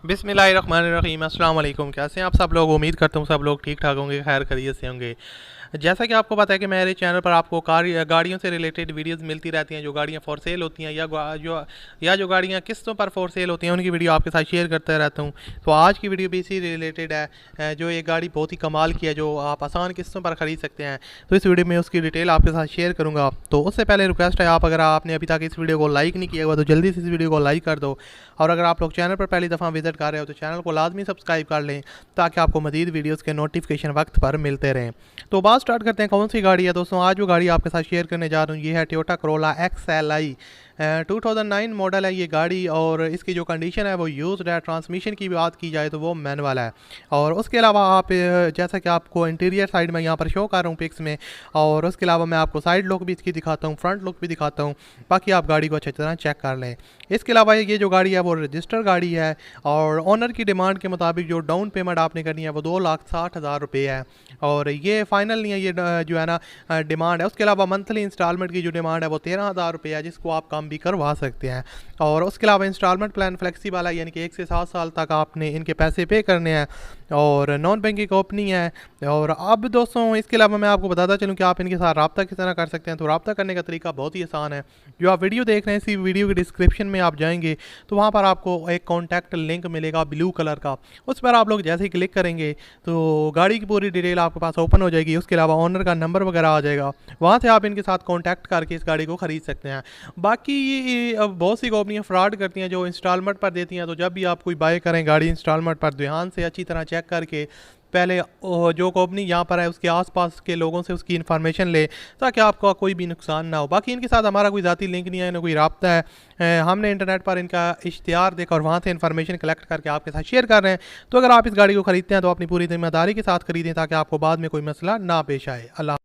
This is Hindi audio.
बिस्मिल्लाहिर्रहमानिर्रहीम। अस्सलाम वालेकुम। कैसे हैं आप सब लोग? उम्मीद करता हूँ सब लोग ठीक ठाक होंगे, खैर खैरियत से होंगे। जैसा कि आपको पता है कि मेरे चैनल पर आपको गाड़ियों से रिलेटेड वीडियोस मिलती रहती हैं, जो गाड़ियाँ फॉर सेल होती हैं या जो गाड़ियाँ किस्तों पर फॉर सेल होती हैं, उनकी वीडियो आपके साथ शेयर करता रहता हूँ। तो आज की वीडियो भी इसी रिलेटेड है। जो ये गाड़ी बहुत ही कमाल की है, जो आप आसान किस्तों पर ख़रीद सकते हैं। तो इस वीडियो में उसकी डिटेल आपके साथ शेयर करूँगा। तो उससे पहले रिक्वेस्ट है, आप अगर आपने अभी तक इस वीडियो को लाइक नहीं किया हुआ तो जल्दी से इस वीडियो को लाइक कर दो। और अगर आप लोग चैनल पर पहली दफ़ा विजिट कर रहे हो तो चैनल को लाजमी सब्सक्राइब कर लें, ताकि आपको मजीद वीडियोज़ के नोटिफिकेशन वक्त पर मिलते रहें। तो बात स्टार्ट करते हैं कौन सी गाड़ी है दोस्तों। आज जो गाड़ी आपके साथ शेयर करने जा रहा हूँ ये है टोयोटा करोला XLI। 2009 मॉडल है ये गाड़ी, और इसकी जो कंडीशन है वो यूज्ड है। ट्रांसमिशन की बात की जाए तो वो मैनुअल है। और उसके अलावा आप जैसा कि आपको इंटीरियर साइड में यहाँ पर शो कर रहा हूँ पिक्स में, और उसके अलावा मैं आपको साइड लुक भी इसकी दिखाता हूँ, फ्रंट लुक भी दिखाता हूँ। बाकी आप गाड़ी को अच्छी तरह चेक कर लें। इसके अलावा ये जो गाड़ी है वो रजिस्टर गाड़ी है, और ओनर की डिमांड के मुताबिक जो डाउन पेमेंट आपने करनी है वो 2,60,000 रुपये है। और ये फाइनल नहीं है, ये जो है ना डिमांड है। उसके अलावा मंथली इंस्टॉलमेंट की जो डिमांड है वो 13,000 रुपये है, जिसको आप कम भी करवा सकते हैं। और उसके अलावा इंस्टॉलमेंट प्लान फ्लेक्सिबल है, यानी कि 1 से 7 साल तक आपने इनके पैसे पे करने हैं, और नॉन बैंकिंग कंपनी है। और अब दोस्तों इसके अलावा मैं आपको बताता चलूँ कि आप इनके साथ रब्ता किस तरह कर सकते हैं। तो रब्ता करने का तरीका बहुत ही आसान है। जो आप वीडियो देख रहे हैं, इसी वीडियो के डिस्क्रिप्शन में आप जाएंगे तो वहाँ पर आपको एक कॉन्टैक्ट लिंक मिलेगा ब्लू कलर का। उस पर आप लोग जैसे ही क्लिक करेंगे तो गाड़ी की पूरी डिटेल आपके पास ओपन हो जाएगी। उसके अलावा ओनर का नंबर वगैरह आ जाएगा, वहाँ से आप इनके साथ कॉन्टैक्ट करके इस गाड़ी को ख़रीद सकते हैं। बाकी ये अब बहुत सी कंपनियां फ्रॉड करती हैं जो इंस्टॉलमेंट पर देती हैं। तो जब भी आप कोई बाय करें गाड़ी इंस्टॉलमेंट पर, ध्यान से अच्छी तरह चेक करके पहले जो कंपनी यहाँ पर है उसके आसपास के लोगों से उसकी इन्फॉर्मेशन ले, ताकि आपको कोई भी नुकसान ना हो। बाकी इनके साथ हमारा कोई ज़ाती लिंक नहीं है, ना कोई रब्ता है। हमने इंटरनेट पर इनका इश्तिहार देखा और वहाँ से इन्फॉर्मेशन कलेक्ट करके आपके साथ शेयर कर रहे हैं। तो अगर आप इस गाड़ी को ख़रीदते हैं तो अपनी पूरी जिम्मेदारी के साथ खरीदें, ताकि आपको बाद में कोई मसला ना पेश आए। अल्लाह।